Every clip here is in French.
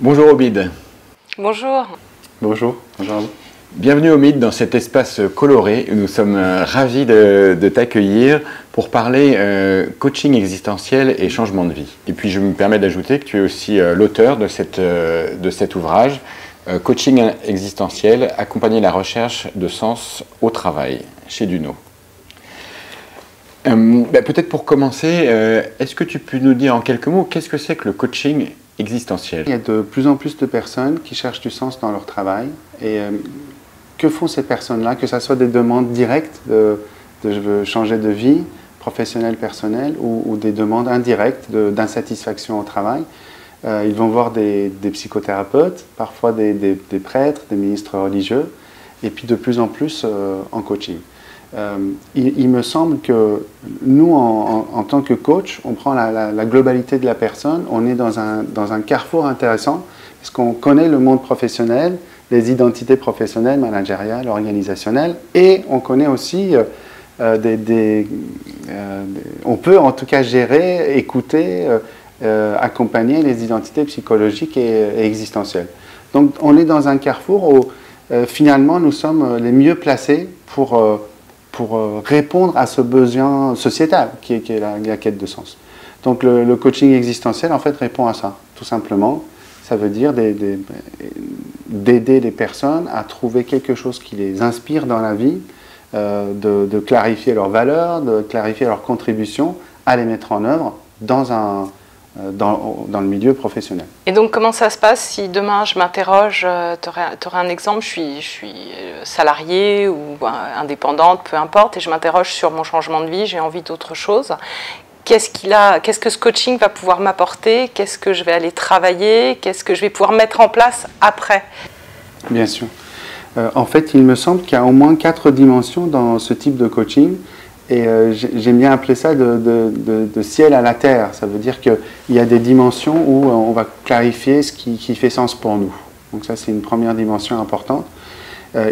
Bonjour Obid. Bonjour. Bonjour. Bonjour à vous. Bienvenue Obid dans cet espace coloré. Nous sommes ravis de t'accueillir pour parler coaching existentiel et changement de vie. Et puis je me permets d'ajouter que tu es aussi l'auteur de cet ouvrage, Coaching existentiel, accompagner la recherche de sens au travail, chez Duno. Peut-être pour commencer, est-ce que tu peux nous dire en quelques mots, qu'est-ce que c'est que le coaching existentiel? Il y a de plus en plus de personnes qui cherchent du sens dans leur travail. Et que font ces personnes-là? Que ce soit des demandes directes de je veux changer de vie, professionnelle, personnelle, ou des demandes indirectes d'insatisfaction au travail. Ils vont voir des psychothérapeutes, parfois des prêtres, des ministres religieux, et puis de plus en plus en coaching. Il me semble que nous, en tant que coach, on prend la globalité de la personne, on est dans un carrefour intéressant, parce qu'on connaît le monde professionnel, les identités professionnelles, managériales, organisationnelles, et on connaît aussi, on peut en tout cas gérer, écouter, accompagner les identités psychologiques et existentielles. Donc on est dans un carrefour où finalement nous sommes les mieux placés pour répondre à ce besoin sociétal qui est la quête de sens. Donc le coaching existentiel en fait répond à ça, tout simplement. Ça veut dire d'aider les personnes à trouver quelque chose qui les inspire dans la vie, de clarifier leurs valeurs, de clarifier leurs contributions, à les mettre en œuvre dans le milieu professionnel. Et donc comment ça se passe si demain je m'interroge, tu aurais un exemple, je suis salariée ou indépendante, peu importe, et je m'interroge sur mon changement de vie, j'ai envie d'autre chose. Qu'est-ce que ce coaching va pouvoir m'apporter? Qu'est-ce que je vais aller travailler? Qu'est-ce que je vais pouvoir mettre en place après? Bien sûr. En fait, il me semble qu'il y a au moins 4 dimensions dans ce type de coaching. Et j'aime bien appeler ça de ciel à la terre. Ça veut dire qu'il y a des dimensions où on va clarifier ce qui fait sens pour nous. Donc ça, c'est une première dimension importante.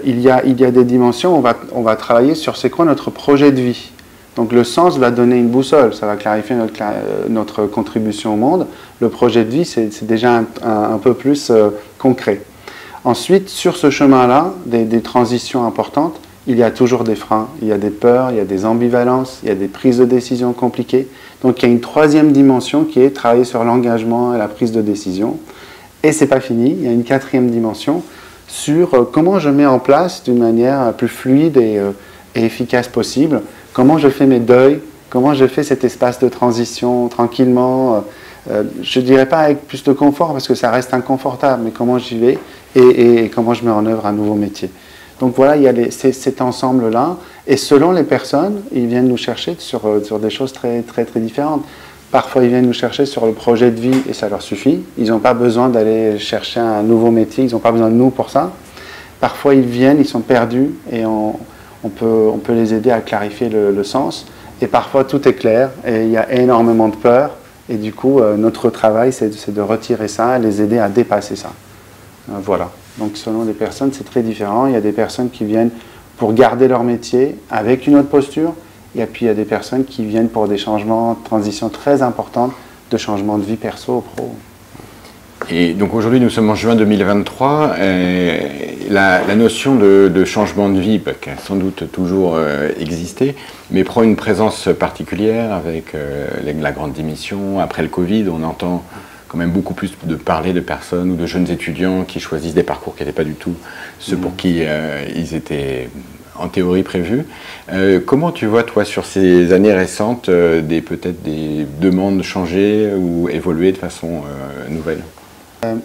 Il y a des dimensions où on va travailler sur c'est quoi notre projet de vie. Donc le sens va donner une boussole, ça va clarifier notre contribution au monde. Le projet de vie, c'est déjà un peu plus concret. Ensuite, sur ce chemin-là, des transitions importantes, il y a toujours des freins, il y a des peurs, il y a des ambivalences, il y a des prises de décision compliquées. Donc il y a une troisième dimension qui est travailler sur l'engagement et la prise de décision. Et c'est pas fini, il y a une quatrième dimension sur comment je mets en place d'une manière plus fluide et efficace possible, comment je fais mes deuils, comment je fais cet espace de transition tranquillement, je ne dirais pas avec plus de confort parce que ça reste inconfortable, mais comment j'y vais et comment je mets en œuvre un nouveau métier. Donc voilà, il y a cet ensemble-là, et selon les personnes, ils viennent nous chercher sur des choses très, très, très différentes. Parfois, ils viennent nous chercher sur le projet de vie et ça leur suffit. Ils n'ont pas besoin d'aller chercher un nouveau métier, ils n'ont pas besoin de nous pour ça. Parfois, ils viennent, ils sont perdus et on peut les aider à clarifier le sens. Et parfois, tout est clair et il y a énormément de peur. Et du coup, notre travail, c'est de retirer ça et les aider à dépasser ça. Voilà. Donc selon les personnes, c'est très différent. Il y a des personnes qui viennent pour garder leur métier avec une autre posture. Et puis il y a des personnes qui viennent pour des changements, transitions très importantes, de changements de vie perso, pro. Et donc aujourd'hui, nous sommes en juin 2023. La notion de changement de vie, qui a sans doute toujours existé, mais prend une présence particulière avec la grande démission. Après le Covid, on entend quand même beaucoup plus de parler de personnes ou de jeunes étudiants qui choisissent des parcours qui n'étaient pas du tout ceux pour qui ils étaient en théorie prévus. Comment tu vois, toi, sur ces années récentes, peut-être des demandes changer ou évoluer de façon nouvelle?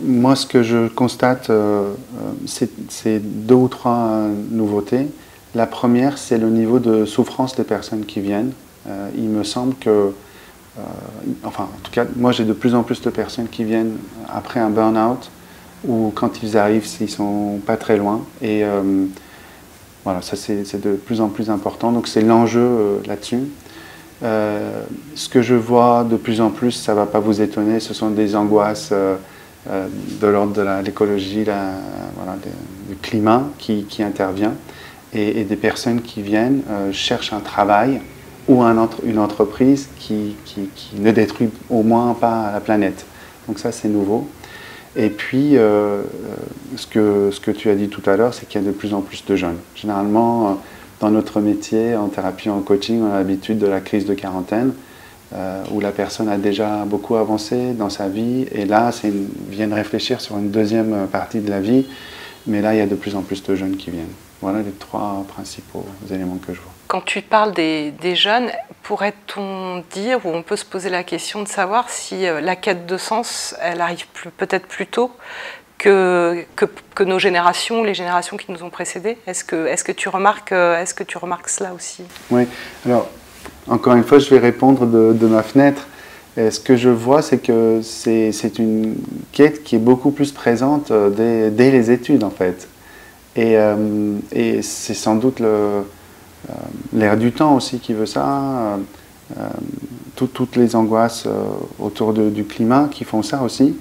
Moi, ce que je constate, c'est 2 ou 3 nouveautés. La première, c'est le niveau de souffrance des personnes qui viennent. Il me semble que enfin, en tout cas, moi j'ai de plus en plus de personnes qui viennent après un burn-out ou quand ils arrivent, ils sont pas très loin. Et voilà, ça c'est de plus en plus important. Donc c'est l'enjeu là-dessus. Ce que je vois de plus en plus, ça ne va pas vous étonner, ce sont des angoisses de l'ordre de l'écologie, voilà, du climat qui intervient. Et des personnes qui viennent cherchent un travail ou une entreprise qui ne détruit au moins pas la planète. Donc ça, c'est nouveau. Et puis, ce que tu as dit tout à l'heure, c'est qu'il y a de plus en plus de jeunes. Généralement, dans notre métier, en thérapie, en coaching, on a l'habitude de la crise de quarantaine, où la personne a déjà beaucoup avancé dans sa vie, et là, viennent réfléchir sur une deuxième partie de la vie, mais là, il y a de plus en plus de jeunes qui viennent. Voilà les trois principaux éléments que je vois. Quand tu parles des jeunes, pourrait-on dire, ou on peut se poser la question de savoir si la quête de sens, elle arrive peut-être plus tôt que nos générations, les générations qui nous ont précédés? Est-ce que tu remarques cela aussi? Oui, alors, encore une fois, je vais répondre de ma fenêtre. Et ce que je vois, c'est que c'est une quête qui est beaucoup plus présente dès les études, en fait. Et c'est sans doute l'air du temps aussi qui veut ça, toutes les angoisses autour du climat qui font ça aussi.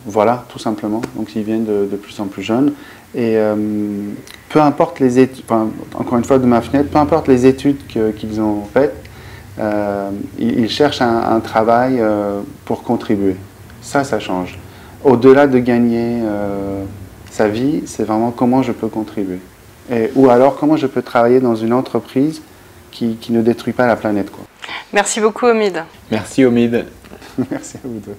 Voilà, tout simplement. Donc ils viennent de plus en plus jeunes. Et peu importe les études, enfin, encore une fois de ma fenêtre, peu importe les études qu'ils ont faites, ils cherchent un travail pour contribuer. Ça change. Au-delà de gagner sa vie, c'est vraiment comment je peux contribuer. Ou alors comment je peux travailler dans une entreprise qui ne détruit pas la planète, quoi. Merci beaucoup, Omid. Merci, Omid. Merci à vous deux.